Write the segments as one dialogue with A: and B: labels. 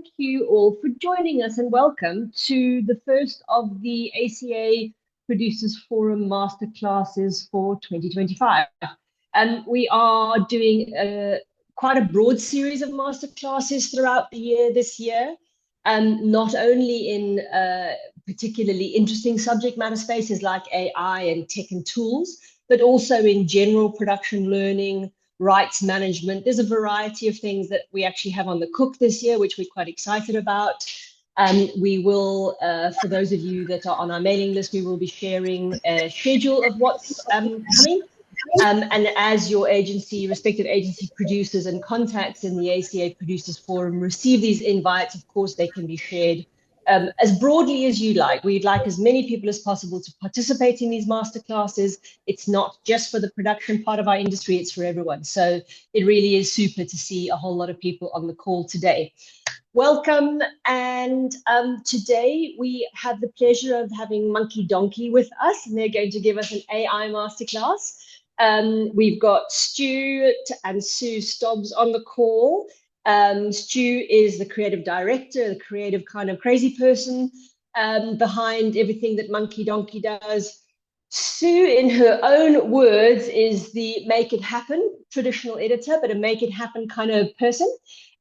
A: thank you all for joining us and welcome to the first of the ACA Producers Forum Masterclasses for 2025. We are doing quite a broad series of masterclasses throughout the year this year, not only in particularly interesting subject matter spaces like AI and tech and tools, but also in general production learning, rights management. There's a variety of things that we actually have on the cook this year, which we're quite excited about. We will, for those of you that are on our mailing list, we will be sharing a schedule of what's coming. And as your agency, respective agency producers and contacts in the ACA Producers Forum receive these invites, of course, they can be shared as broadly as you like. We'd like as many people as possible to participate in these masterclasses. It's not just for the production part of our industry, it's for everyone. So it really is super to see a whole lot of people on the call today. Welcome, and today we have the pleasure of having Monkey Donkey with us, and they're going to give us an AI masterclass. We've got Stuart and Sue Stobbs on the call. Stu is the creative director, the creative kind of crazy person behind everything that Monkey Donkey does. Sue, in her own words, is the make it happen traditional editor, but a make it happen kind of person.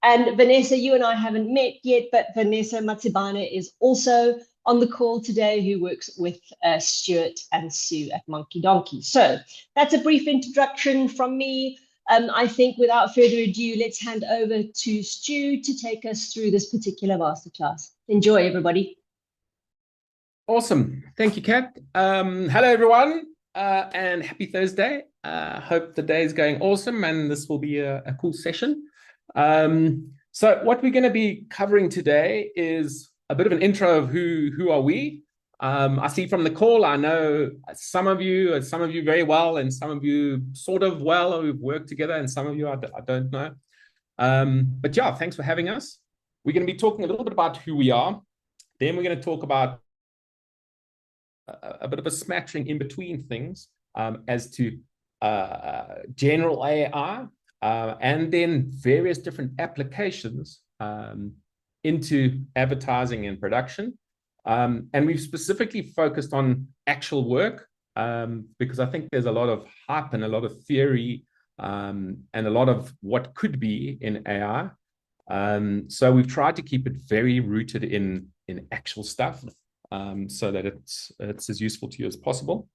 A: And Vanessa, you and I haven't met yet, but Vanessa Matsibane is also on the call today, who works with Stuart and Sue at Monkey Donkey. So that's a brief introduction from me. I think without further ado, let's hand over to Stu to take us through this particular masterclass. Enjoy, everybody.
B: Awesome. Thank you, Kat. Hello, everyone, and happy Thursday. Hope the day is going awesome, and this will be a cool session. So what we're going to be covering today is a bit of an intro of who are we. I see from the call, I know some of you very well, and some of you sort of well, or we've worked together, and some of you I don't know. But yeah, thanks for having us. We're going to be talking a little bit about who we are. Then we're going to talk about a bit of a smattering in between things as to general AI, and then various different applications into advertising and production. And we've specifically focused on actual work because I think there's a lot of hype and a lot of theory and a lot of what could be in AI. So we've tried to keep it very rooted in actual stuff so that it's as useful to you as possible.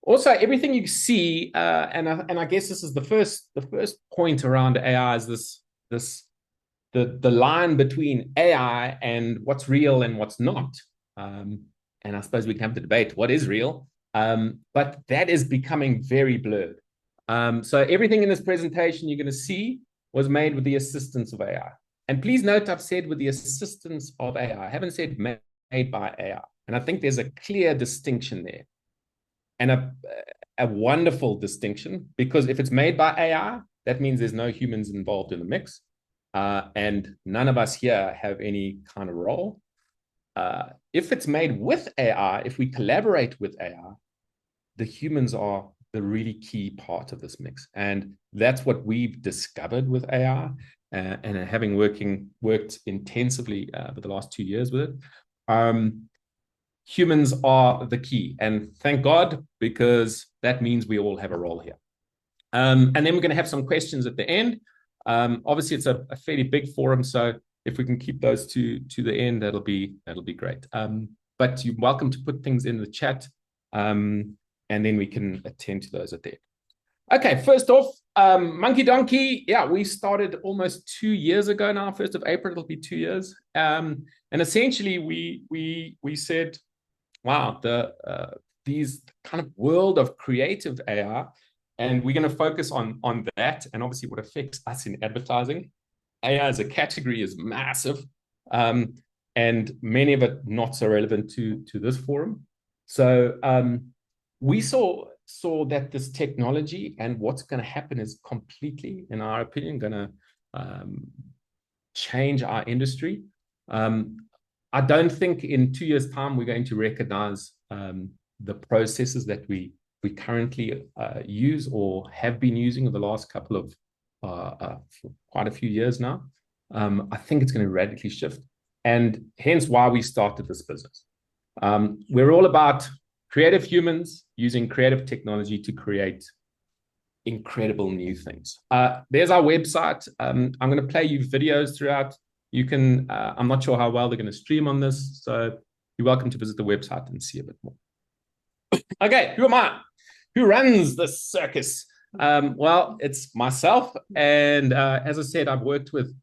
B: Also, everything you see, and I guess this is the first point around AI is the line between AI and what's real and what's not. And I suppose we can have the debate, what is real? But that is becoming very blurred. So everything in this presentation you're going to see was made with the assistance of AI. And please note, I've said with the assistance of AI. I haven't said made by AI. And I think there's a clear distinction there. And a wonderful distinction, because if it's made by AI, that means there's no humans involved in the mix. And none of us here have any kind of role. If it's made with AI, if we collaborate with AI, the humans are the really key part of this mix. And that's what we've discovered with AI, and having worked intensively for the last 2 years with it. Humans are the key. And thank God, because that means we all have a role here. And then we're going to have some questions at the end. Obviously, it's a fairly big forum, so if we can keep those to the end, that'll be great. But you're welcome to put things in the chat, and then we can attend to those at the end. Okay, first off, Monkey Donkey. Yeah, we started almost 2 years ago now. 1st of April, it'll be 2 years. And essentially, we said, wow, these kind of world of creative AI. And we're going to focus on that, and obviously what affects us in advertising. AI as a category is massive, and many of it not so relevant to this forum. So we saw that this technology and what's going to happen is completely, in our opinion, going to change our industry. I don't think in 2 years' time we're going to recognize the processes that we currently use or have been using over the last couple of quite a few years now. I think it's going to radically shift, and hence why we started this business. We're all about creative humans using creative technology to create incredible new things. There's our website. I'm going to play you videos throughout. You can, I'm not sure how well they're going to stream on this, so you're welcome to visit the website and see a bit more. Okay, who am I? Who runs this circus? Well, it's myself, and as I said, I've worked with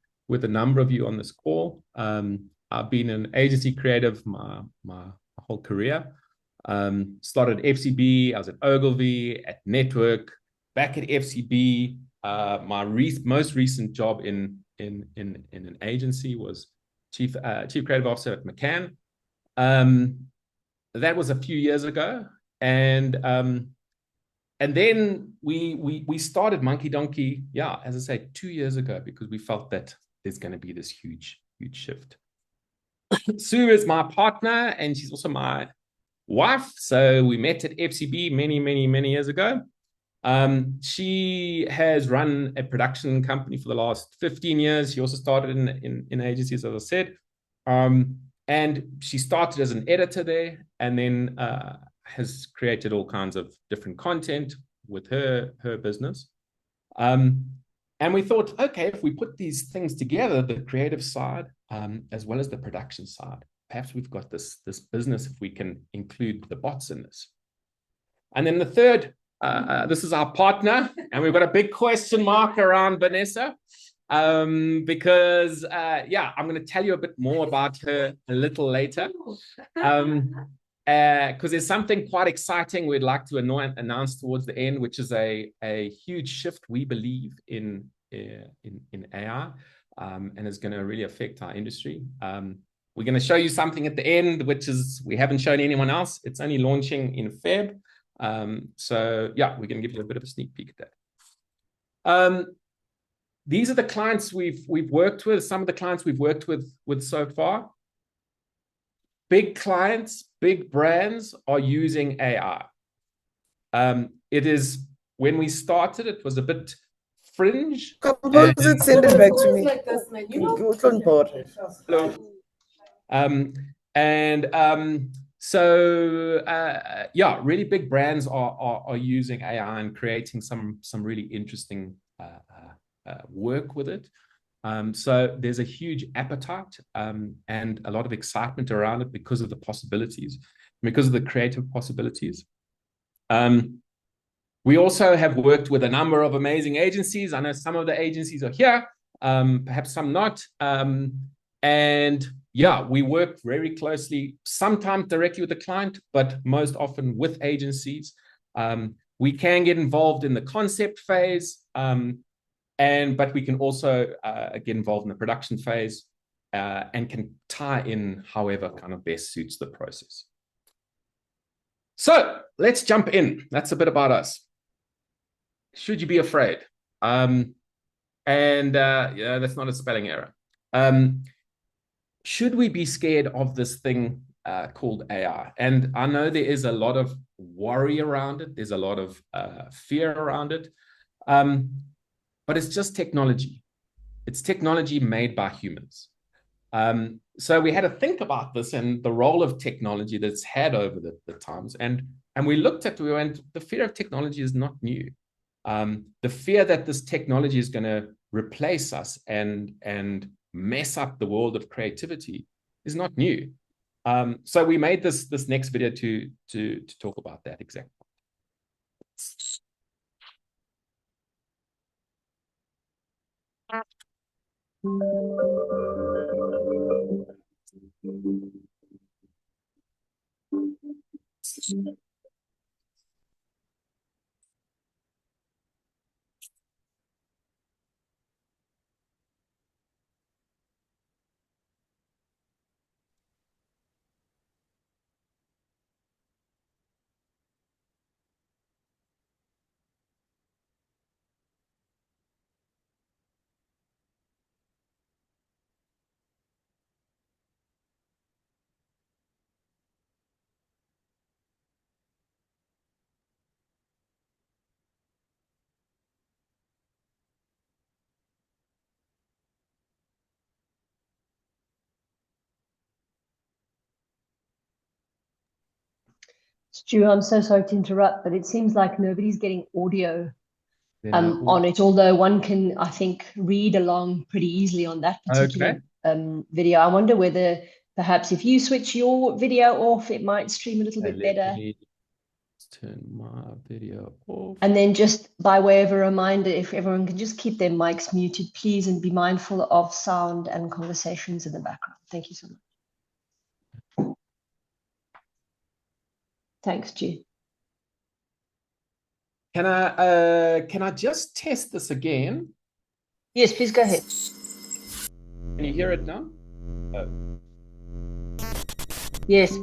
B: a number of you on this call. I've been an agency creative my whole career. Started at FCB, I was at Ogilvy, at Network, back at FCB. My most recent job in an agency was chief creative officer at McCann. That was a few years ago, and then we started Monkey Donkey, yeah, as I say, 2 years ago, because we felt that there's going to be this huge shift. Sue is my partner, and she's also my wife. So we met at FCB many years ago. She has run a production company for the last 15 years. She also started in agencies, as I said. And she started as an editor there, and then has created all kinds of different content with her business. And we thought, okay, if we put these things together, the creative side, as well as the production side, perhaps we've got this business if we can include the bots in this. And then the third, this is our partner, and we've got a big question mark around Vanessa, because, yeah, I'm going to tell you a bit more about her a little later, because there's something quite exciting we'd like to announce towards the end, which is a huge shift we believe in AI, and is going to really affect our industry. We're going to show you something at the end, which is we haven't shown anyone else. It's only launching in Feb. So yeah, we're going to give you a bit of a sneak peek at that. These are the clients we've worked with. Some of the clients we've worked with so far. Big clients, big brands are using AI. It is, when we started, it was a bit fringe.
C: Compose it, send it back to me.
B: So yeah, really big brands are using AI and creating some really interesting work with it. So there's a huge appetite and a lot of excitement around it because of the possibilities, because of the creative possibilities. We also have worked with a number of amazing agencies. I know some of the agencies are here, perhaps some not. And yeah, we work very closely, sometimes directly with the client, but most often with agencies. We can get involved in the concept phase, but we can also get involved in the production phase and can tie in however kind of best suits the process. So let's jump in. That's a bit about us. Should you be afraid? Yeah, that's not a spelling error. Should we be scared of this thing called AI? And I know there is a lot of worry around it. There's a lot of fear around it. But it's just technology. It's technology made by humans. So we had to think about this and the role of technology that's had over the times. And we looked at, we went, the fear of technology is not new. The fear that this technology is going to replace us and mess up the world of creativity is not new. So we made this next video to talk about that exactly.
A: Stu, I'm so sorry to interrupt, but it seems like nobody's getting audio
B: Then
A: on it, although one can, I think, read along pretty easly on that particular video. I wonder whether perhaps if you switch your video off, it might stream a little bit better.
B: Turn my video off.
A: And then just by way of a reminder, if everyone can just keep their mics muted, please, and be mindful of sound and conversations in the background. Thank you so much. Thanks, Stu.
B: Can I just test this again?
A: Yes, please go ahead.
B: Can you hear it now? Oh.
A: Yes.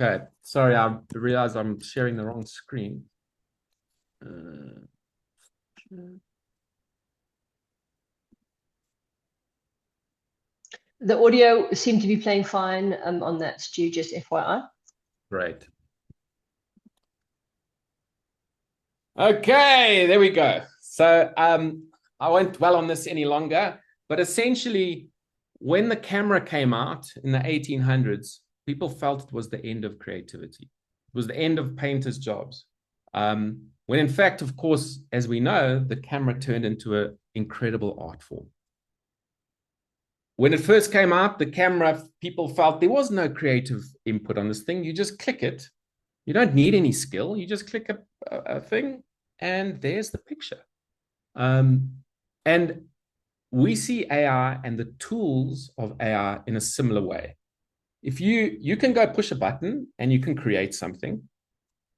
B: Okay, sorry, I realized I'm sharing the wrong screen.
A: The audio seemed to be playing fine on that, Stu, just FYI.
B: Great. Okay, there we go. So I won't dwell on this any longer, but essentially, when the camera came out in the 1800s, people felt it was the end of creativity. It was the end of painters' jobs. When in fact, of course, as we know, the camera turned into an incredible art form. When it first came out, the camera, people felt there was no creative input on this thing. You just click it. You don't need any skill. You just click a thing, and there's the picture. And we see AI and the tools of AI in a similar way. If you can go push a button and you can create something,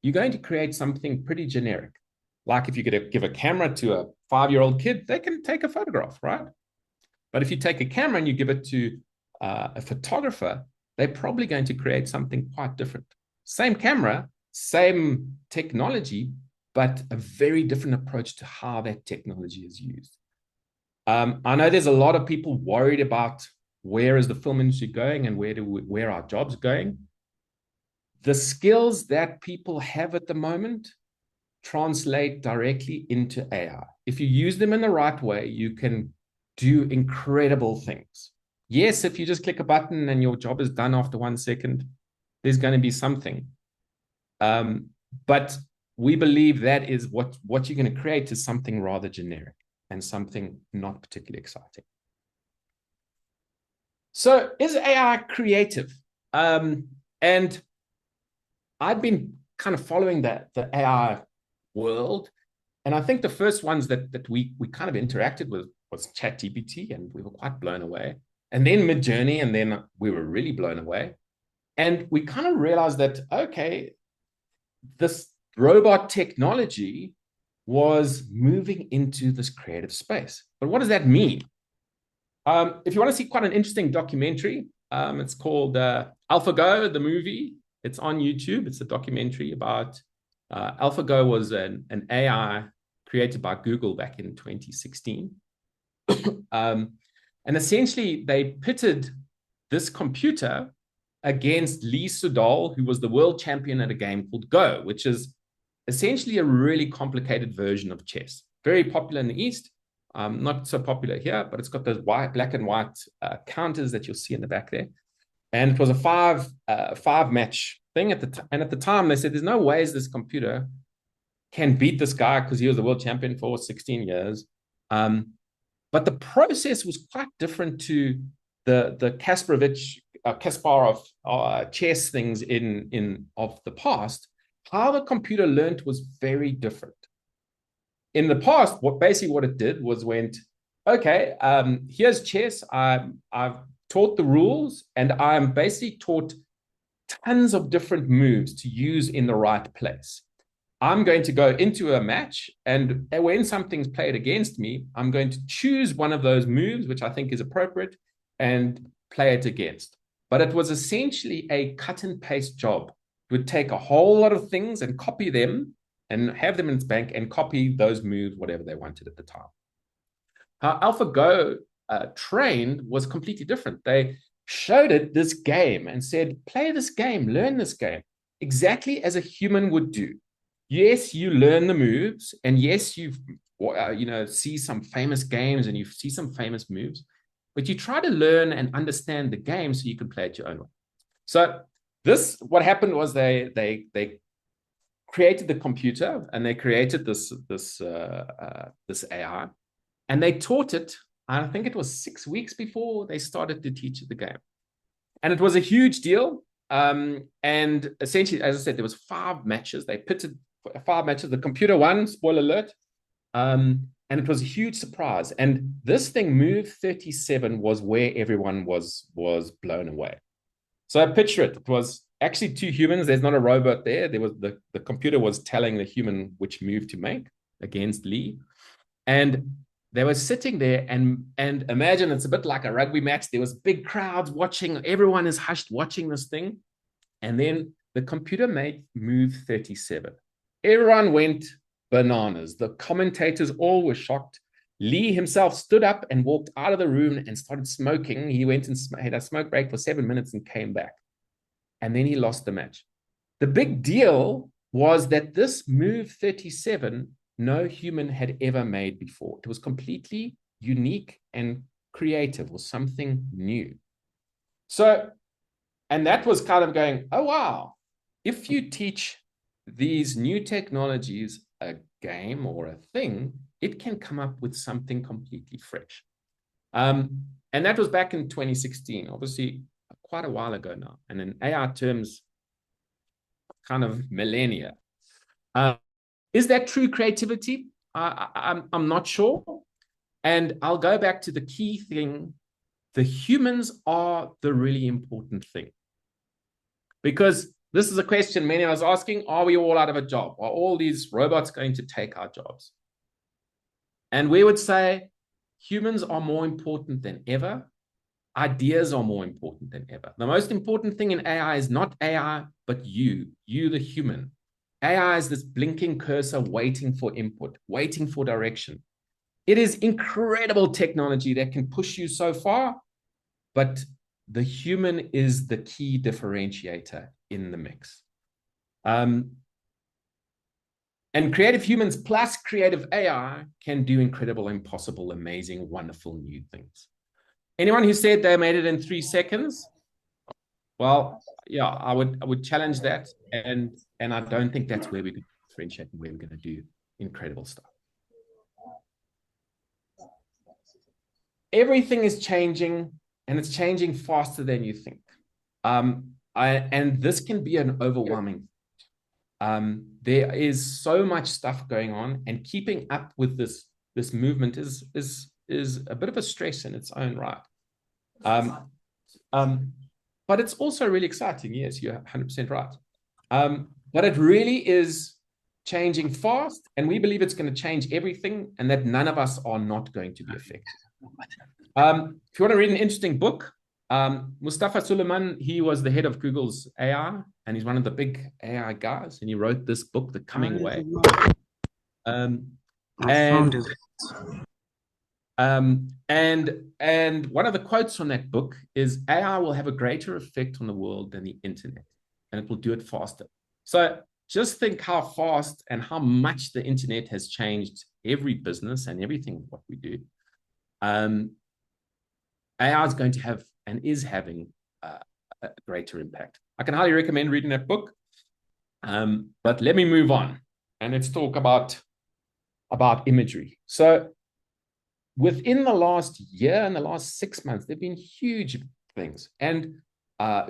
B: you're going to create something pretty generic. Like if you give a camera to a 5-year-old kid, they can take a photograph, right? But if you take a camera and you give it to a photographer, they're probably going to create something quite different. Same camera, same technology, but a very different approach to how that technology is used. I know there's a lot of people worried about where is the film industry going and where are jobs going. The skills that people have at the moment translate directly into AI. If you use them in the right way, you can do incredible things. Yes, if you just click a button and your job is done after 1 second, there's going to be something. But we believe that is what you're going to create is something rather generic and something not particularly exciting. So is AI creative? And I've been kind of following the AI world. And I think the first ones that we kind of interacted with was ChatGPT, and we were quite blown away. And then Midjourney, and then we were really blown away. And we kind of realized that, okay, this robot technology was moving into this creative space. But what does that mean? If you want to see quite an interesting documentary, it's called AlphaGo, the movie. It's on YouTube. It's a documentary about AlphaGo was an AI created by Google back in 2016. And essentially, they pitted this computer against Lee Sedol, who was the world champion at a game called Go, which is essentially a really complicated version of chess. Very popular in the East, not so popular here, but it's got those black and white counters that you'll see in the back there. And it was a five match thing and at the time they said there's no ways this computer can beat this guy because he was the world champion for 16 years. But the process was quite different to the Kasparov chess things of the past. How the computer learned was very different. In the past, what it did was went, okay, here's chess. I've taught the rules, and I'm basically taught tons of different moves to use in the right place. I'm going to go into a match, and when something's played against me, I'm going to choose one of those moves, which I think is appropriate, and play it against. But it was essentially a cut and paste job. It would take a whole lot of things and copy them and have them in its bank and copy those moves, whatever they wanted at the time. How AlphaGo trained was completely different. They showed it this game and said, play this game, learn this game, exactly as a human would do. Yes, you learn the moves, and yes, you see some famous games and you see some famous moves, but you try to learn and understand the game so you can play it your own way. So what happened was they created the computer, and they created this AI, and they taught it. I think it was 6 weeks before they started to teach it the game, and it was a huge deal. And essentially, as I said, there was 5 matches. They pitted 5 matches. The computer won. Spoiler alert. And it was a huge surprise. And this thing, Move 37, was where everyone was blown away. So I picture it. It was actually 2 humans. There's not a robot there. There was the computer was telling the human which move to make against Lee. And they were sitting there, and imagine it's a bit like a rugby match. There was big crowds watching. Everyone is hushed watching this thing. And then the computer made Move 37. Everyone went bananas. The commentators all were shocked. Lee himself stood up and walked out of the room and started smoking. He went and had a smoke break for 7 minutes and came back. And then he lost the match. The big deal was that this Move 37, no human had ever made before. It was completely unique and creative, was something new. So, and that was kind of going, oh, wow. If you teach these new technologies a game or a thing, it can come up with something completely fresh. And that was back in 2016, obviously quite a while ago now. And in AI terms, kind of millennia. Is that true creativity? I'm not sure. And I'll go back to the key thing. The humans are the really important thing. Because this is a question many of us asking, are we all out of a job? Are all these robots going to take our jobs? And we would say humans are more important than ever. Ideas are more important than ever. The most important thing in AI is not AI, but you, the human. AI is this blinking cursor waiting for input, waiting for direction. It is incredible technology that can push you so far, but the human is the key differentiator in the mix. And creative humans plus creative AI can do incredible, impossible, amazing, wonderful new things. Anyone who said they made it in 3 seconds, well, yeah, I would challenge that, and I don't think that's where we're going to differentiate and where we're going to do incredible stuff. Everything is changing, and it's changing faster than you think. And this can be an overwhelming. There is so much stuff going on, and keeping up with this movement is a bit of a stress in its own right. But it's also really exciting. Yes, you're 100% right. But it really is changing fast, and we believe it's going to change everything, and that none of us are not going to be affected. If you want to read an interesting book, Mustafa Suleyman, he was the head of Google's AI, and he's one of the big AI guys, and he wrote this book, The Coming Wave. And one of the quotes from that book is, AI will have a greater effect on the world than the internet, and it will do it faster. So just think how fast and how much the internet has changed every business and everything what we do. AI is going to have and is having a greater impact. I can highly recommend reading that book. But let me move on, and let's talk about imagery. So within the last year and the last 6 months, there have been huge things and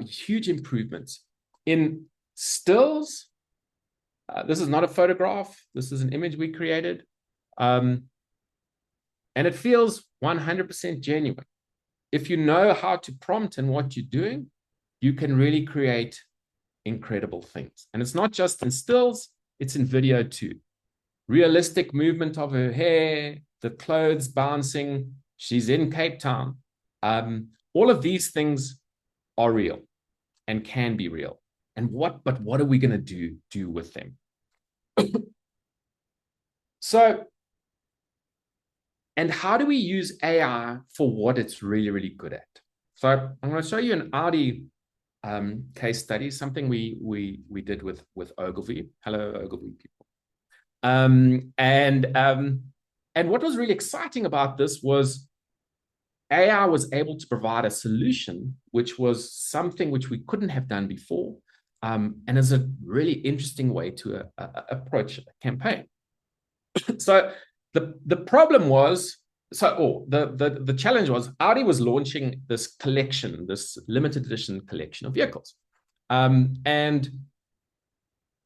B: huge improvements in stills. This is not a photograph. This is an image we created. And it feels 100% genuine. If you know how to prompt and what you're doing, you can really create incredible things. And it's not just in stills, it's in video too. Realistic movement of her hair, the clothes bouncing, she's in Cape Town. All of these things are real and can be real. And what are we going to do with them? So, and how do we use AI for what it's really, really good at? So I'm going to show you an Audi case study, something we did with Ogilvy. Hello, Ogilvy people. And what was really exciting about this was AI was able to provide a solution, which was something which we couldn't have done before, and is a really interesting way to approach a campaign. So the problem was, the challenge was Audi was launching this collection, this limited edition collection of vehicles, and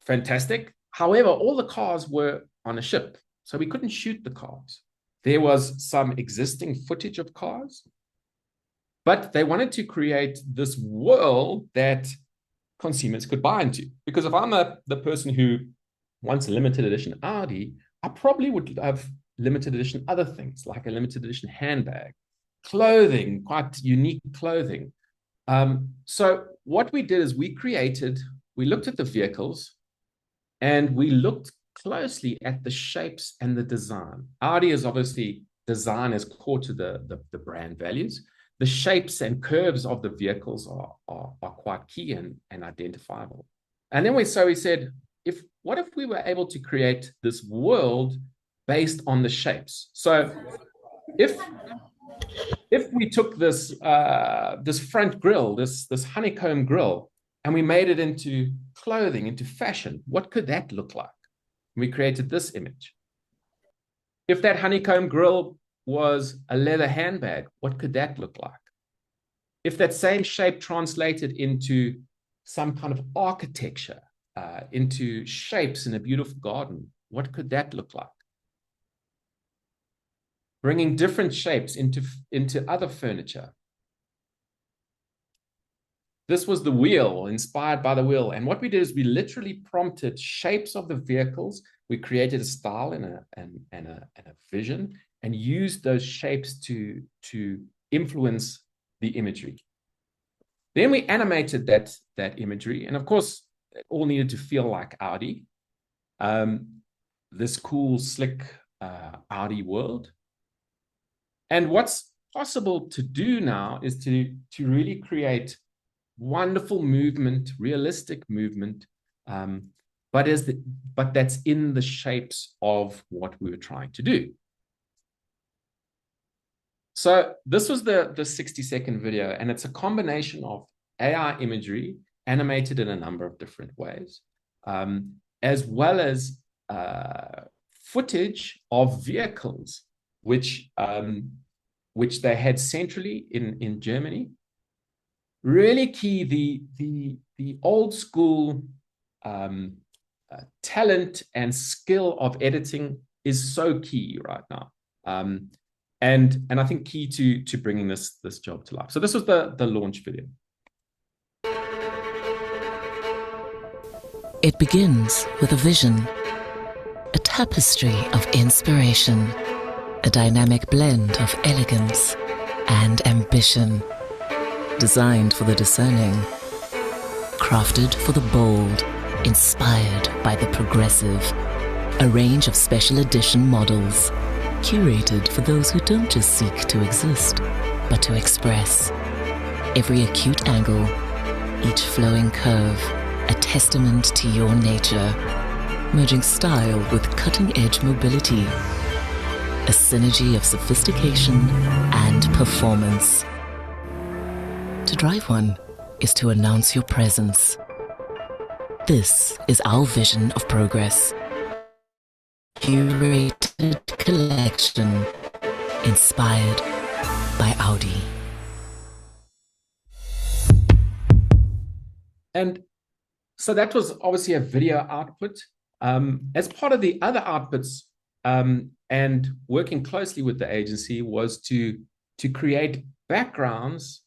B: fantastic. However, all the cars were on a ship, so we couldn't shoot the cars. There was some existing footage of cars, but they wanted to create this world that consumers could buy into. Because if I'm the person who wants a limited edition Audi, I probably would have limited edition other things, like a limited edition handbag, clothing, quite unique clothing. So what we did is we looked at the vehicles, and we looked closely at the shapes and the design. Audi is obviously, design is core to the brand values. The shapes and curves of the vehicles are quite key and identifiable. And then we said, what if we were able to create this world based on the shapes? So if we took this front grille, this honeycomb grille, and we made it into clothing, into fashion, what could that look like? We created this image. If that honeycomb grille was a leather handbag, what could that look like? If that same shape translated into some kind of architecture, into shapes in a beautiful garden, what could that look like? Bringing different shapes into other furniture. This was the wheel, inspired by the wheel. And what we did is we literally prompted shapes of the vehicles. We created a style and a vision, and used those shapes to influence the imagery. Then we animated that imagery. And of course, it all needed to feel like Audi. This cool, slick Audi world. And what's possible to do now is to really create wonderful movement, realistic movement, but that's in the shapes of what we were trying to do. So this was the 60-second video, and it's a combination of AI imagery animated in a number of different ways, as well as footage of vehicles which they had centrally in Germany. Really key, the old school talent and skill of editing is so key right now, and I think key to bringing this job to life. So this was the launch video.
D: It begins with a vision, a tapestry of inspiration, a dynamic blend of elegance and ambition. Designed for the discerning, crafted for the bold, inspired by the progressive. A range of special edition models, curated for those who don't just seek to exist, but to express. Every acute angle, each flowing curve, a testament to your nature. Merging style with cutting-edge mobility. A synergy of sophistication and performance. To drive one is to announce your presence. This is our vision of progress. Curated collection, inspired by Audi.
B: And so that was obviously a video output. As part of the other outputs, and working closely with the agency, was to create backgrounds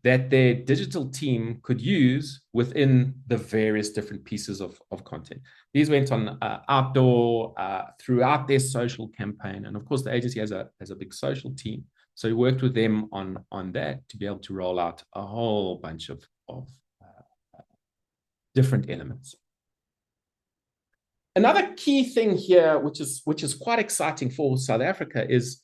B: that their digital team could use within the various different pieces of content. These went on outdoor, throughout their social campaign. And of course, the agency has a big social team. So we worked with them on that to be able to roll out a whole bunch of different elements. Another key thing here, which is quite exciting for South Africa, is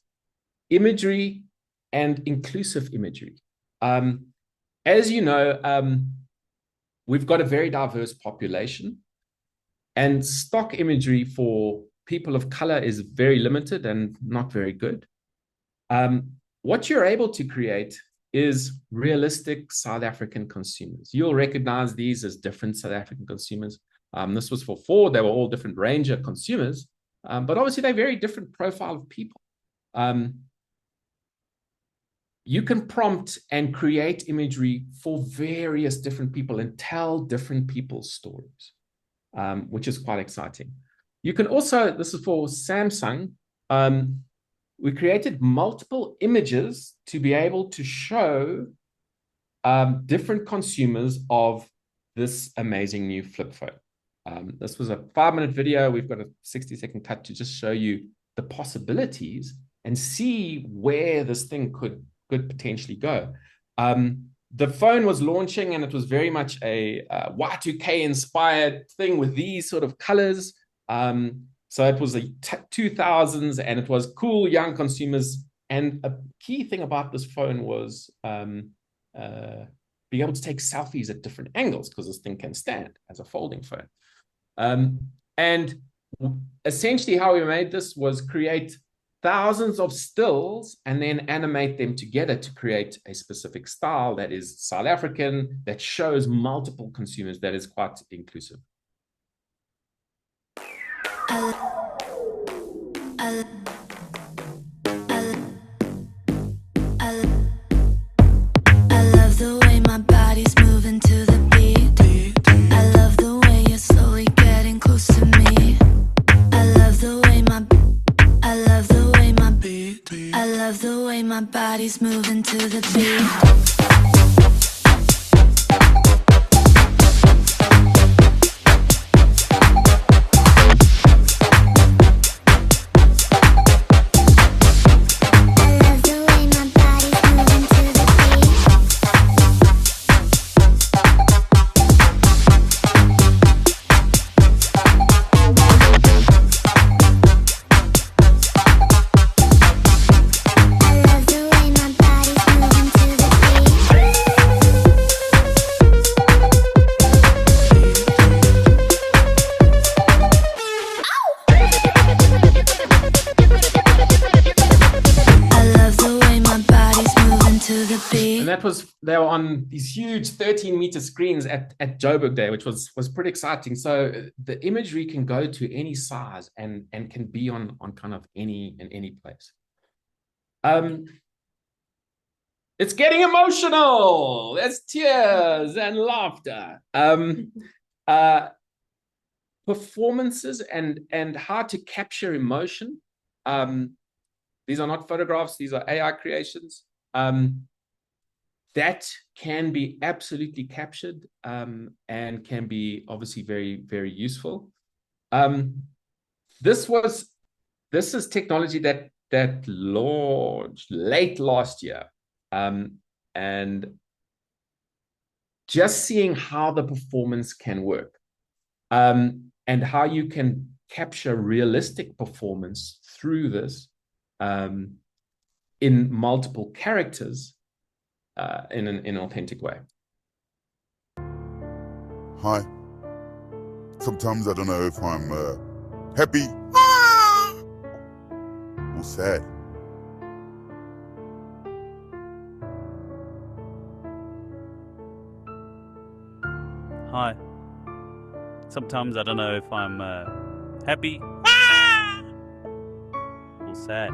B: imagery and inclusive imagery. As you know, we've got a very diverse population, and stock imagery for people of color is very limited and not very good. What you're able to create is realistic South African consumers. You'll recognize these as different South African consumers. This was for Ford. They were all different range of consumers, but obviously they're very different profile of people. You can prompt and create imagery for various different people and tell different people's stories, which is quite exciting. You can also, this is for Samsung, we created multiple images to be able to show different consumers of this amazing new flip phone. This was a 5-minute video. We've got a 60-second cut to just show you the possibilities and see where this thing could potentially go. The phone was launching and it was very much a Y2K inspired thing with these sort of colors. So it was the 2000s and it was cool young consumers. And a key thing about this phone was being able to take selfies at different angles, because this thing can stand as a folding phone. And essentially how we made this was create thousands of stills and then animate them together to create a specific style that is South African, that shows multiple consumers, that is quite inclusive.
E: I love the way my body's moving to the beat. I love the way you're slowly getting close to me. I love the way my body's moving to the beat.
B: They were on these huge 13-meter screens at Joburg Day, which was pretty exciting. So the imagery can go to any size and can be on kind of any place. It's getting emotional. There's tears and laughter. Performances and how to capture emotion. These are not photographs. These are AI creations. That can be absolutely captured and can be obviously very, very useful. This is technology that launched late last year, and just seeing how the performance can work and how you can capture realistic performance through this in multiple characters. In an authentic way.
F: Hi. Sometimes I don't know if I'm happy or sad.
G: Hi. Sometimes I don't know if I'm happy or sad.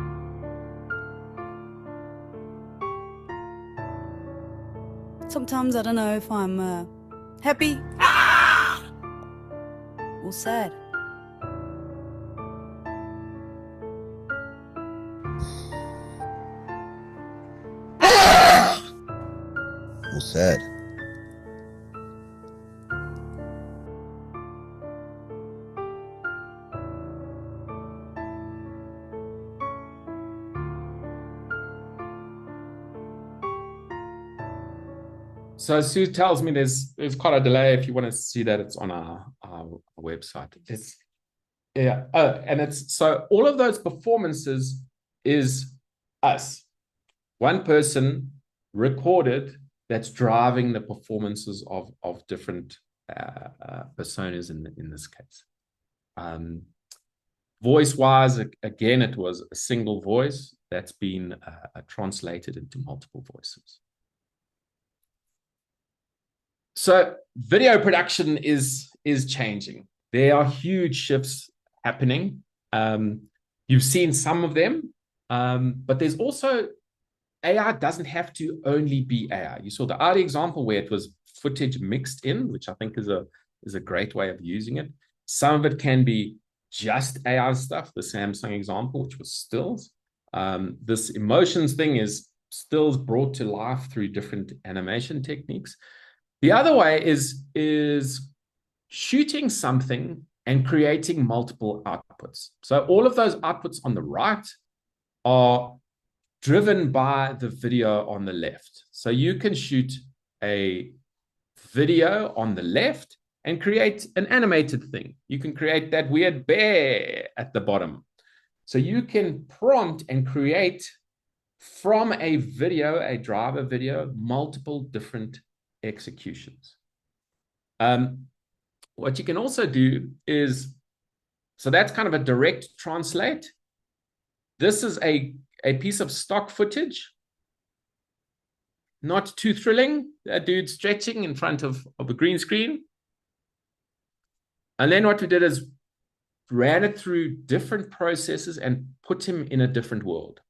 H: Sometimes I don't know if I'm happy or sad.
I: Or sad.
B: So Sue tells me there's quite a delay. If you want to see that, it's on our website. And it's so all of those performances is us, one person recorded that's driving the performances of different personas in this case. Voice-wise, again, it was a single voice that's been translated into multiple voices. So video production is changing. There are huge shifts happening. You've seen some of them, but there's also AI doesn't have to only be AI. You saw the audio example where it was footage mixed in, which I think is a great way of using it. Some of it can be just AI stuff, the Samsung example, which was stills. This emotions thing is stills brought to life through different animation techniques. The other way is shooting something and creating multiple outputs. So all of those outputs on the right are driven by the video on the left. So you can shoot a video on the left and create an animated thing. You can create that weird bear at the bottom. So you can prompt and create from a video, a driver video, multiple different executions. What you can also do is, so that's kind of a direct translate. This is a piece of stock footage. Not too thrilling, a dude stretching in front of a green screen. And then what we did is ran it through different processes and put him in a different world.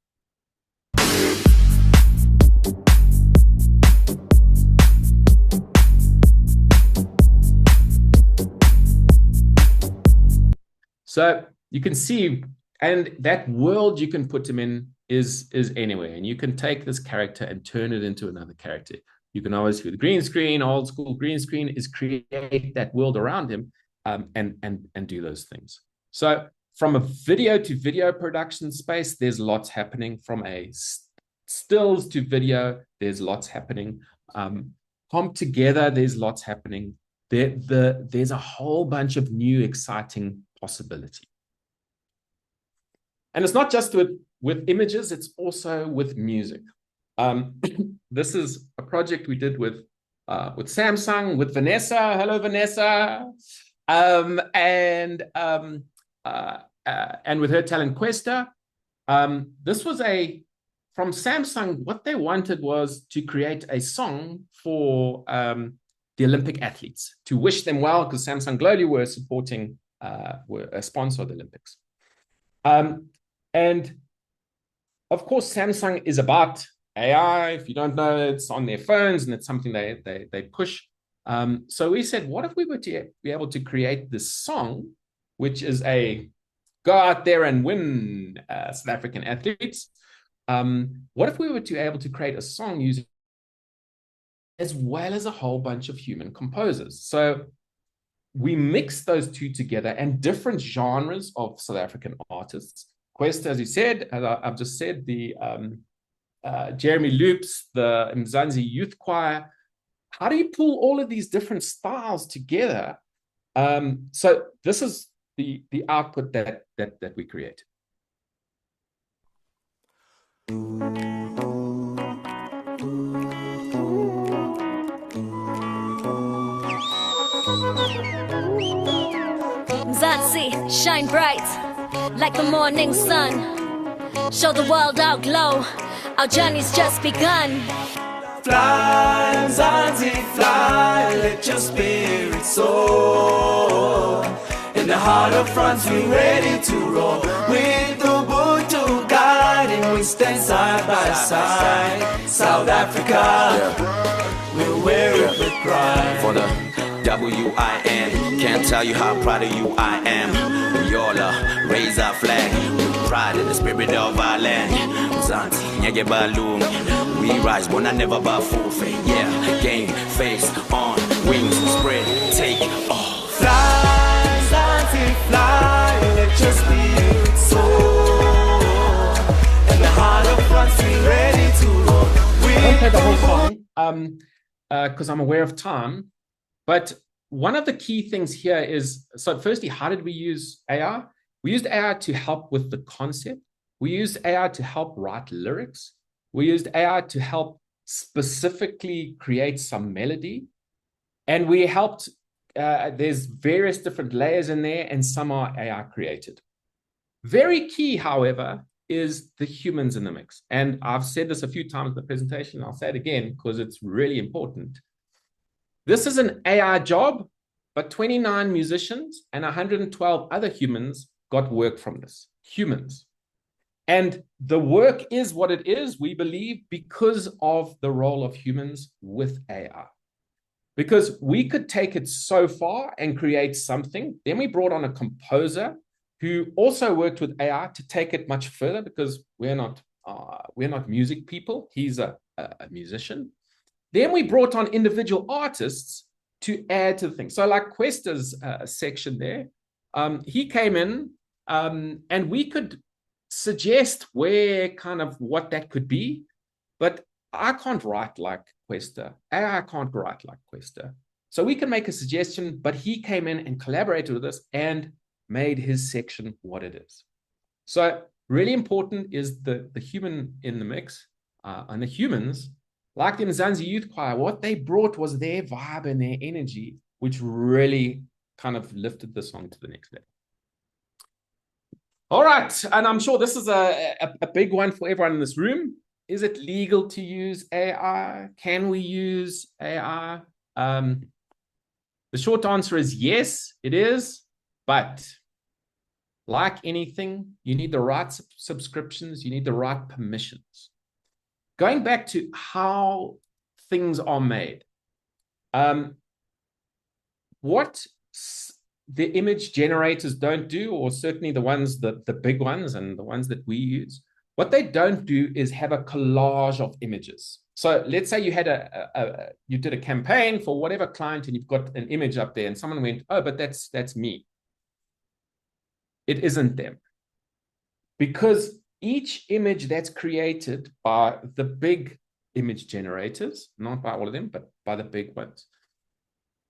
B: So you can see, and that world you can put him in is anywhere. And you can take this character and turn it into another character. You can always do the green screen, old school green screen, is create that world around him and do those things. So from a video to video production space, there's lots happening. From a stills to video, there's lots happening. Comp together, there's lots happening. There's a whole bunch of new exciting possibility. And it's not just with images, it's also with music. This is a project we did with Samsung, with Vanessa. Hello, Vanessa. And with her talent Questa. This was from Samsung, what they wanted was to create a song for the Olympic athletes, to wish them well, because Samsung globally were supporting, were a sponsor of the Olympics. And of course, Samsung is about AI. If you don't know, it's on their phones and it's something they push. So we said, what if we were to be able to create this song, which is go out there and win South African athletes. What if we were to be able to create a song using as well as a whole bunch of human composers? So we mix those two together and different genres of South African artists. Quest, as you said, as I've just said, the Jeremy Loops, the Mzansi Youth Choir. How do you pull all of these different styles together? So this is the output that we create.
E: Mzansi, shine bright like the morning sun. Show the world our glow. Our journey's just begun.
J: Fly, Mzansi, fly, let your spirit soar. In the heart of France, we're ready to roll. With the Ubuntu guiding, we stand side by side. South Africa, we'll wear it with pride.
K: For the WIN, can't tell you how proud of you I am. We all raise our flag with pride in the spirit of our land. Mzansi, nyege balloon, we rise, but I never bow forfeit. Yeah, game, face on, wings spread, take off.
J: Fly, Mzansi, fly, let your spirit soar. In the heart of France, we're ready to roll.
B: I won't play the whole song because I'm aware of time. But one of the key things here is, so firstly, how did we use AI? We used AI to help with the concept. We used AI to help write lyrics. We used AI to help specifically create some melody. And we helped, there's various different layers in there, and some are AI created. Very key, however, is the humans in the mix. And I've said this a few times in the presentation, I'll say it again because it's really important. This is an AI job, but 29 musicians and 112 other humans got work from this. Humans. And the work is what it is, we believe, because of the role of humans with AI. Because we could take it so far and create something. Then we brought on a composer who also worked with AI to take it much further, because we're not music people. He's a musician. Then we brought on individual artists to add to the thing. So like Questa's section there, he came in and we could suggest where kind of what that could be, but I can't write like Questa. AI can't write like Questa. So we can make a suggestion, but he came in and collaborated with us and made his section what it is. So really important is the human in the mix, and the humans, like the Mzansi Youth Choir, what they brought was their vibe and their energy, which really kind of lifted the song to the next level. All right, and I'm sure this is a big one for everyone in this room. Is it legal to use AI? Can we use AI? The short answer is yes, it is. But like anything, you need the right subscriptions, you need the right permissions. Going back to how things are made, what the image generators don't do, or certainly the ones, the big ones and the ones that we use, what they don't do is have a collage of images. So let's say you had you did a campaign for whatever client and you've got an image up there and someone went, oh, but that's me. It isn't them. Because each image that's created by the big image generators, not by all of them, but by the big ones,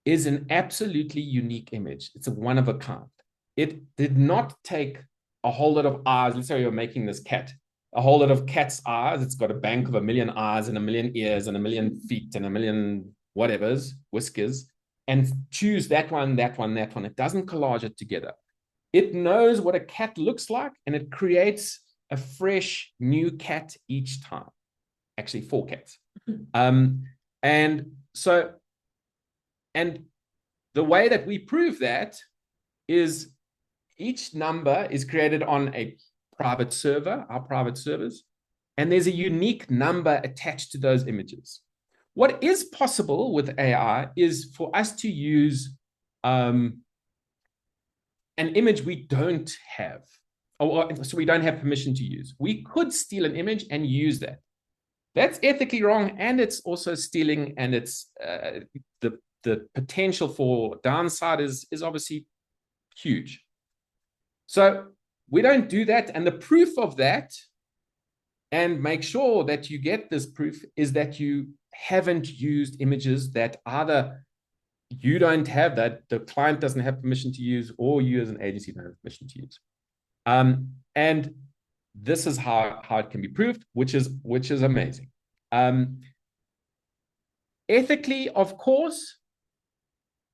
B: is an absolutely unique image. It's a one of a kind. It did not take a whole lot of eyes. Let's say you're making this cat, a whole lot of cat's eyes. It's got a bank of 1 million eyes and 1 million ears and 1 million feet and 1 million whatevers, whiskers, and choose that one, that one, that one. It doesn't collage it together. It knows what a cat looks like, and it creates a fresh new cat each time. Actually, 4 cats. And the way that we prove that is each number is created on a private server, our private servers, and there's a unique number attached to those images. What is possible with AI is for us to use an image we don't have, so we don't have permission to use. We could steal an image and use that. That's ethically wrong, and it's also stealing, and it's the potential for downside is obviously huge. So we don't do that, and the proof of that, and make sure that you get this proof, is that you haven't used images that either you don't have, that the client doesn't have permission to use, or you as an agency don't have permission to use. And this is how it can be proved, which is amazing. Ethically, of course,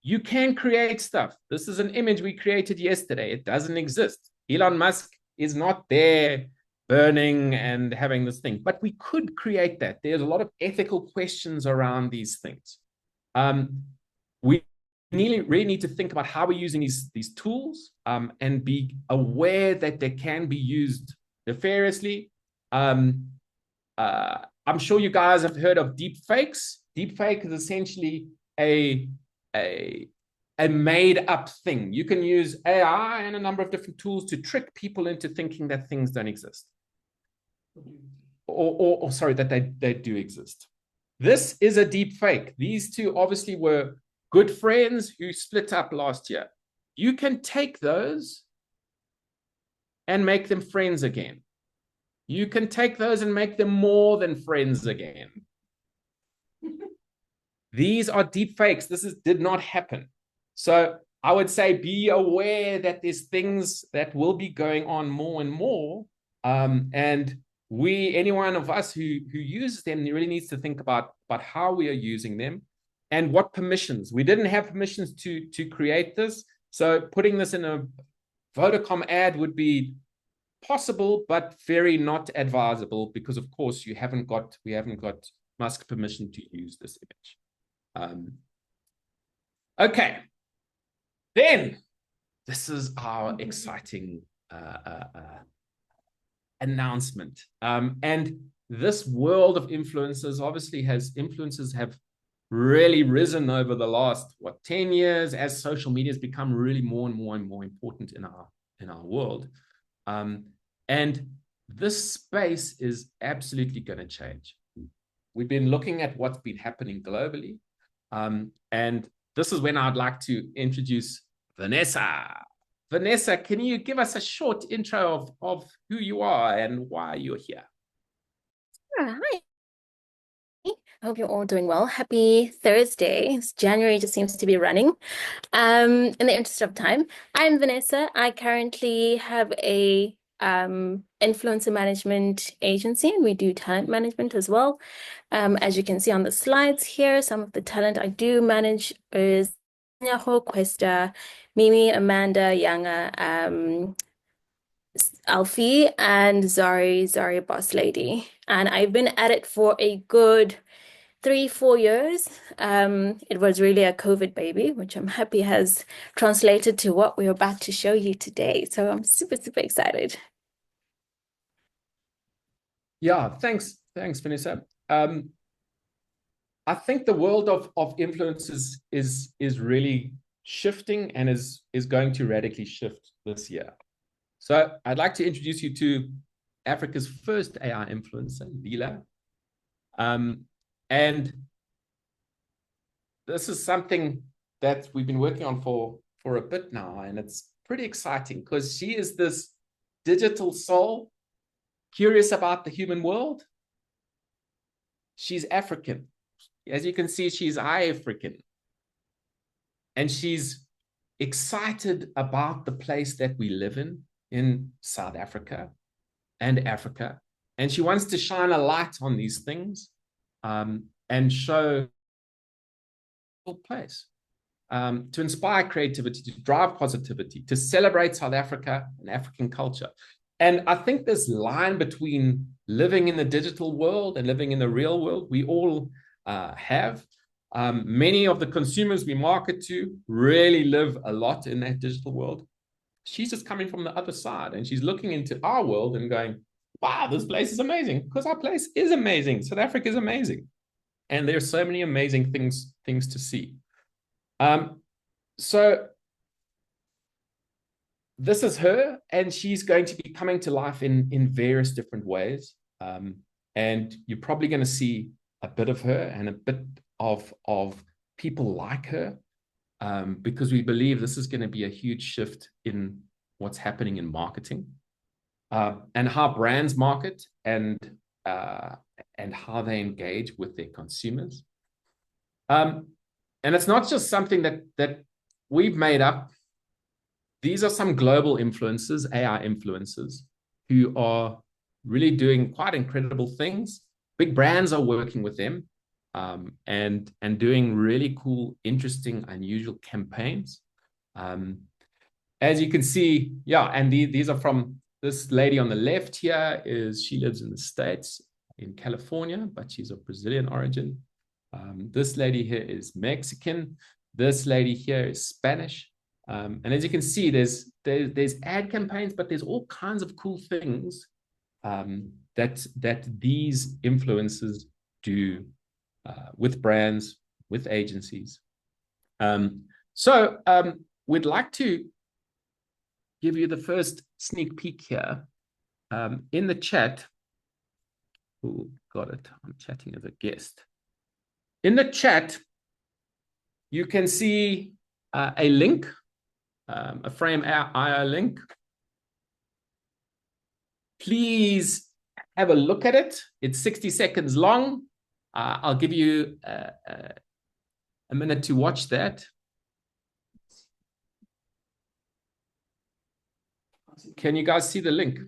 B: you can create stuff. This is an image we created yesterday. It doesn't exist. Elon Musk is not there burning and having this thing, but we could create that. There's a lot of ethical questions around these things. We really need to think about how we're using these tools, and be aware that they can be used nefariously. I'm sure you guys have heard of deep fakes. Deep fake is essentially a made-up thing. You can use AI and a number of different tools to trick people into thinking that things don't exist, or sorry, that they do exist. This is a deep fake. These two obviously were good friends who split up last year. You can take those and make them friends again. You can take those and make them more than friends again. These are deep fakes. This did not happen. So I would say be aware that there's things that will be going on more and more. And any one of us who uses them really needs to think about how we are using them and what permissions. We didn't have permissions to create this. So putting this in a Vodacom ad would be possible, but very not advisable, because of course we haven't got Musk permission to use this image. Okay, then this is our exciting announcement. And this world of influencers obviously influencers have really risen over the last 10 years as social media has become really more and more important in our world. And this space is absolutely going to change. We've been looking at what's been happening globally. And this is when I'd like to introduce Vanessa. Vanessa, can you give us a short intro of who you are and why you're here?
L: Hi. I hope you're all doing well. Happy Thursday. January just seems to be running. In the interest of time, I'm Vanessa. I currently have a influencer management agency, and we do talent management as well. As you can see on the slides here, some of the talent I do manage is Nyaho, Questa, Mimi, Amanda, Yanga, Alfie, and Zari Boss Lady. And I've been at it for a good 3-4 years. It was really a COVID baby, which I'm happy has translated to what we're about to show you today. So I'm super excited.
B: Yeah, thanks, Vanessa. I think the world of influencers is really shifting and is going to radically shift this year. So I'd like to introduce you to Africa's first AI influencer, Lila. And this is something that we've been working on for a bit now, and it's pretty exciting because she is this digital soul, curious about the human world. She's African. As you can see, she's African. And she's excited about the place that we live in South Africa and Africa. And she wants to shine a light on these things and show a place, to inspire creativity, to drive positivity, to celebrate South Africa and African culture. And I think this line between living in the digital world and living in the real world, we all have. Many of the consumers we market to really live a lot in that digital world. She's just coming from the other side, and she's looking into our world and going, wow, this place is amazing, because our place is amazing. South Africa is amazing. And there's so many amazing things to see. So this is her, and she's going to be coming to life in various different ways. And you're probably going to see a bit of her and a bit of people like her, because we believe this is going to be a huge shift in what's happening in marketing, and how brands market and how they engage with their consumers. And it's not just something that we've made up. These are some global influencers, AI influencers, who are really doing quite incredible things. Big brands are working with them, and doing really cool, interesting, unusual campaigns. As you can see, yeah, and these are from this lady on the left here. She lives in the States, in California, but she's of Brazilian origin. This lady here is Mexican. This lady here is Spanish. And as you can see, there's ad campaigns, but there's all kinds of cool things that these influencers do with brands, with agencies. So we'd like to give you the first sneak peek here. In the chat, oh, got it, I'm chatting as a guest. In the chat, you can see a link, a Frame.io link. Please have a look at it. It's 60 seconds long. I'll give you a minute to watch that. Can you guys see the link?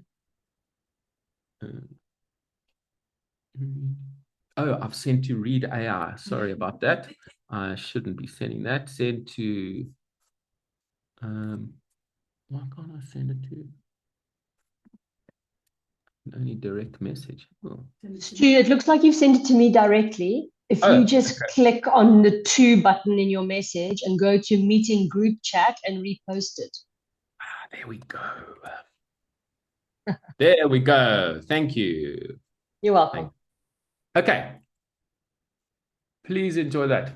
B: Oh, I've sent to read AI. Sorry about that. I shouldn't be sending that. Send to, why can't I send it to only direct message? Oh.
A: Stu, it looks like you've sent it to me directly. If you just click on the to button in your message and go to meeting group chat and repost it.
B: There we go. There we go. Thank you.
A: You're welcome.
B: Okay. Please enjoy that.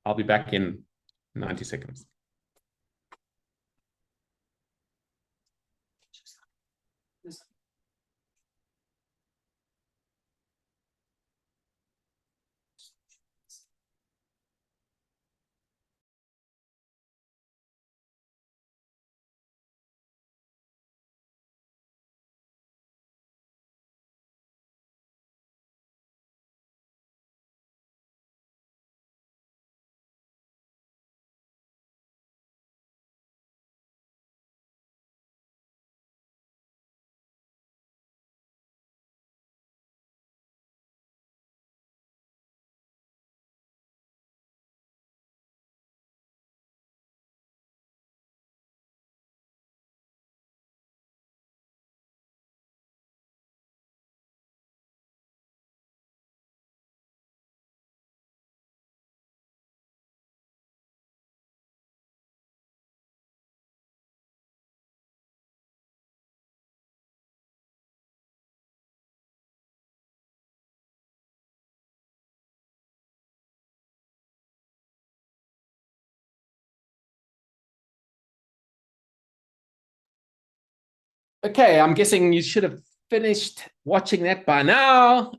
B: I'll be back in 90 seconds. Okay, I'm guessing you should have finished watching that by now.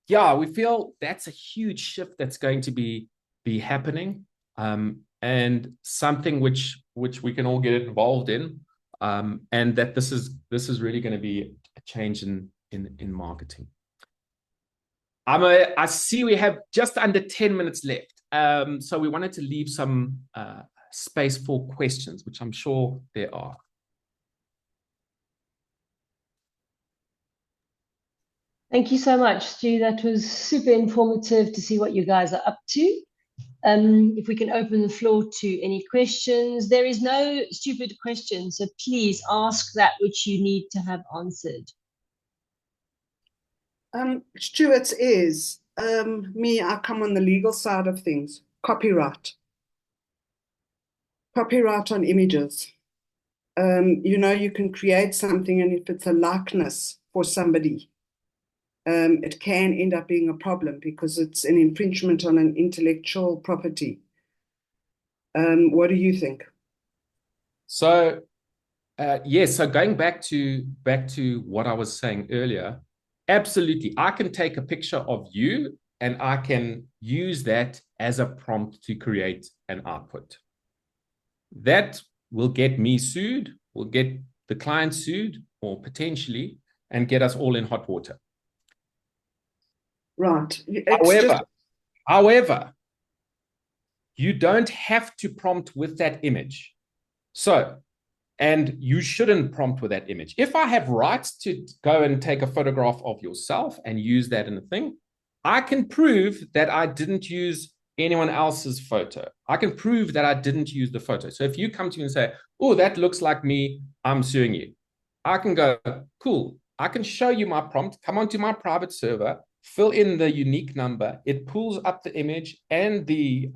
B: Yeah, we feel that's a huge shift that's going to be happening, and something which we can all get involved in, and that this is really going to be a change in marketing. I see we have just under 10 minutes left, so we wanted to leave some space for questions, which I'm sure there are.
A: Thank you so much, Stu. That was super informative to see what you guys are up to. If we can open the floor to any questions. There is no stupid question, so please ask that which you need to have answered.
C: Stuart is, me, I come on the legal side of things, copyright. Copyright on images. You know, you can create something, and if it's a likeness for somebody, it can end up being a problem because it's an infringement on an intellectual property. What do you think?
B: So, yes, so going back to what I was saying earlier, absolutely. I can take a picture of you and I can use that as a prompt to create an output. That will get me sued, will get the client sued, or potentially, and get us all in hot water.
C: Right.
B: However, you don't have to prompt with that image. So, and you shouldn't prompt with that image. If I have rights to go and take a photograph of yourself and use that in a thing, I can prove that I didn't use anyone else's photo. I can prove that I didn't use the photo. So if you come to me and say, oh, that looks like me, I'm suing you. I can go, cool. I can show you my prompt, come onto my private server, fill in the unique number. It pulls up the image and the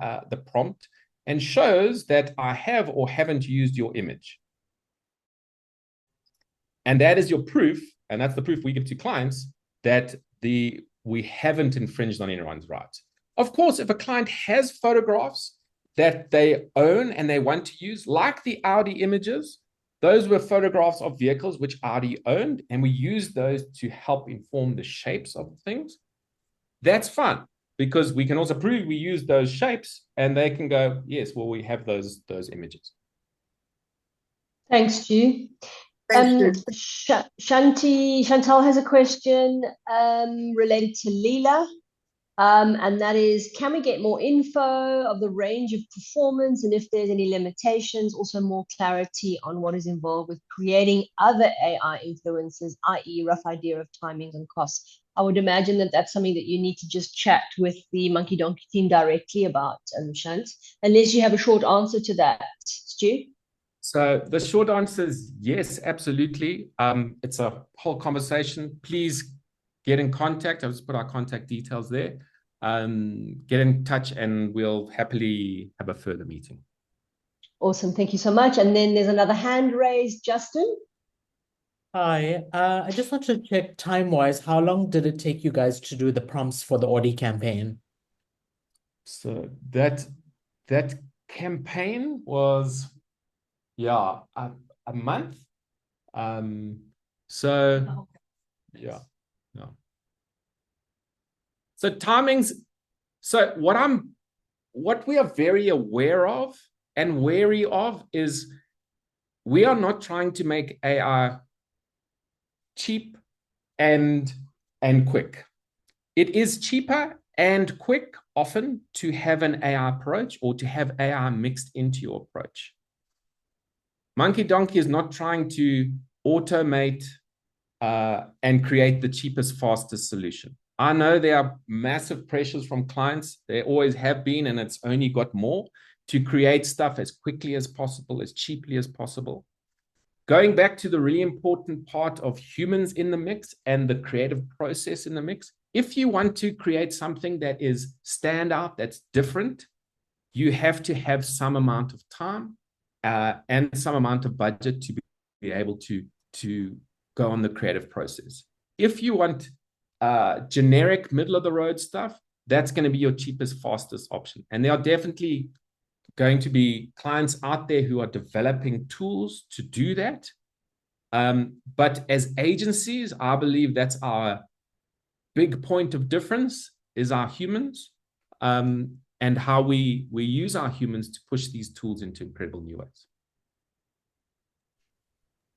B: prompt and shows that I have or haven't used your image. And that is your proof, and that's the proof we give to clients, that we haven't infringed on anyone's rights. Of course, if a client has photographs that they own and they want to use, like the Audi images, those were photographs of vehicles which Audi owned, and we used those to help inform the shapes of things. That's fun, because we can also prove we used those shapes, and they can go, yes, well, we have those images.
A: Thanks, Stu. Chantal has a question related to Leela. And that is, can we get more info of the range of performance and if there's any limitations, also more clarity on what is involved with creating other AI influences, i.e. rough idea of timings and costs. I would imagine that that's something that you need to just chat with the Monkey Donkey team directly about, Shant, unless you have a short answer to that, Stu.
B: So the short answer is yes, absolutely. It's a whole conversation. Please get in contact. I'll just put our contact details there. Get in touch and we'll happily have a further meeting.
A: Awesome. Thank you so much. And then there's another hand raised, Justin.
M: Hi, I just want to check time-wise, how long did it take you guys to do the prompts for the Audi campaign?
B: So that campaign was, yeah, a month. So yeah. So timings. So what we are very aware of and wary of is we are not trying to make AI cheap and quick. It is cheaper and quick often to have an AI approach or to have AI mixed into your approach. Monkey Donkey is not trying to automate and create the cheapest, fastest solution. I know there are massive pressures from clients. There always have been, and it's only got more, to create stuff as quickly as possible, as cheaply as possible. Going back to the really important part of humans in the mix and the creative process in the mix, if you want to create something that is standout, that's different, you have to have some amount of time and some amount of budget to be able to go on the creative process. If you want generic middle of the road stuff, that's going to be your cheapest, fastest option. And there are definitely going to be clients out there who are developing tools to do that. But as agencies, I believe that's our big point of difference is our humans and how we use our humans to push these tools into incredible new ways.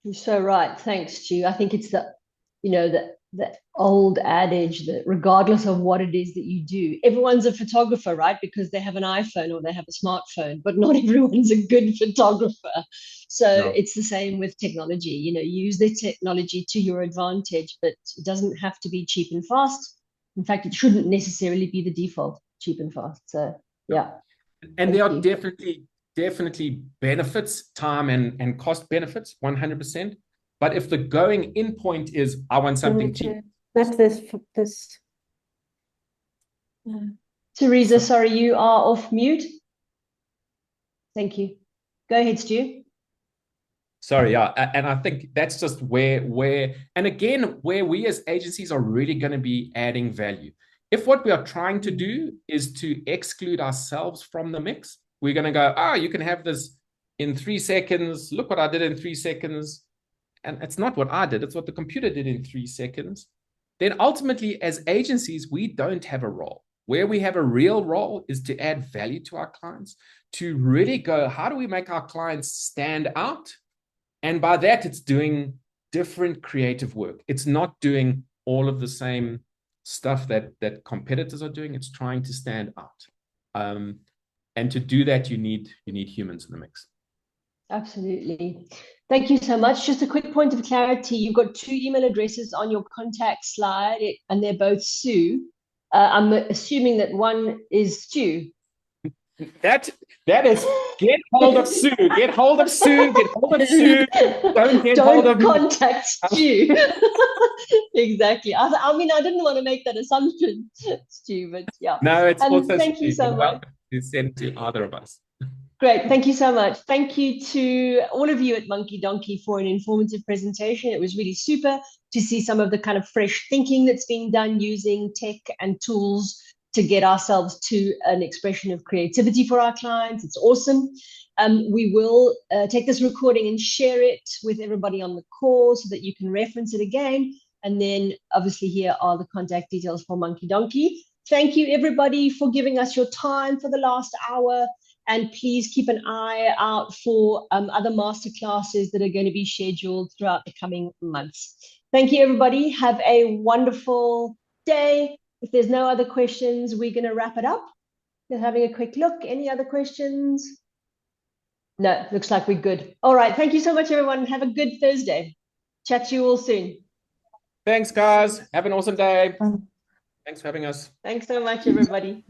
A: You're so right. Thanks, Stu. I think it's the old adage that regardless of what it is that you do, everyone's a photographer, right? Because they have an iPhone or they have a smartphone, but not everyone's a good photographer. So it's the same with technology. Use the technology to your advantage, but it doesn't have to be cheap and fast. In fact, it shouldn't necessarily be the default, cheap and fast. So yeah.
B: And there are definitely benefits, time and cost benefits, 100%. But if the going in point is, I want something cheap.
N: Not this.
A: Teresa, sorry, you are off mute. Thank you. Go ahead, Stu.
B: Sorry, yeah. And I think that's just where we as agencies are really going to be adding value. If what we are trying to do is to exclude ourselves from the mix, we're going to go, you can have this in 3 seconds. Look what I did in 3 seconds. And it's not what I did. It's what the computer did in 3 seconds. Then ultimately, as agencies, we don't have a role. Where we have a real role is to add value to our clients, to really go, how do we make our clients stand out? And by that, it's doing different creative work. It's not doing all of the same stuff that competitors are doing. It's trying to stand out. And to do that, you need humans in the mix.
A: Absolutely. Thank you so much. Just a quick point of clarity. You've got 2 email addresses on your contact slide, and they're both Sue. I'm assuming that one is Stu.
B: That is, get hold of Sue. Get hold of Sue. Get hold of Sue. Don't hold of
A: contact Stu. Exactly. I mean, I didn't want to make that assumption, Stu, but yeah.
B: No, it's also
A: thank you so much.
B: To send to either of us.
A: Great. Thank you so much. Thank you to all of you at Monkey Donkey for an informative presentation. It was really super to see some of the kind of fresh thinking that's being done using tech and tools to get ourselves to an expression of creativity for our clients. It's awesome. We will take this recording and share it with everybody on the call so that you can reference it again. And then obviously here are the contact details for Monkey Donkey. Thank you everybody for giving us your time for the last hour. And please keep an eye out for other masterclasses that are going to be scheduled throughout the coming months. Thank you, everybody. Have a wonderful day, If there's no other questions, we're going to wrap it up. Just having a quick look. Any other questions? No, looks like we're good. All right. Thank you so much, everyone. Have a good Thursday. Chat to you all soon.
B: Thanks, guys. Have an awesome day. Thanks for having us.
A: Thanks so much, everybody.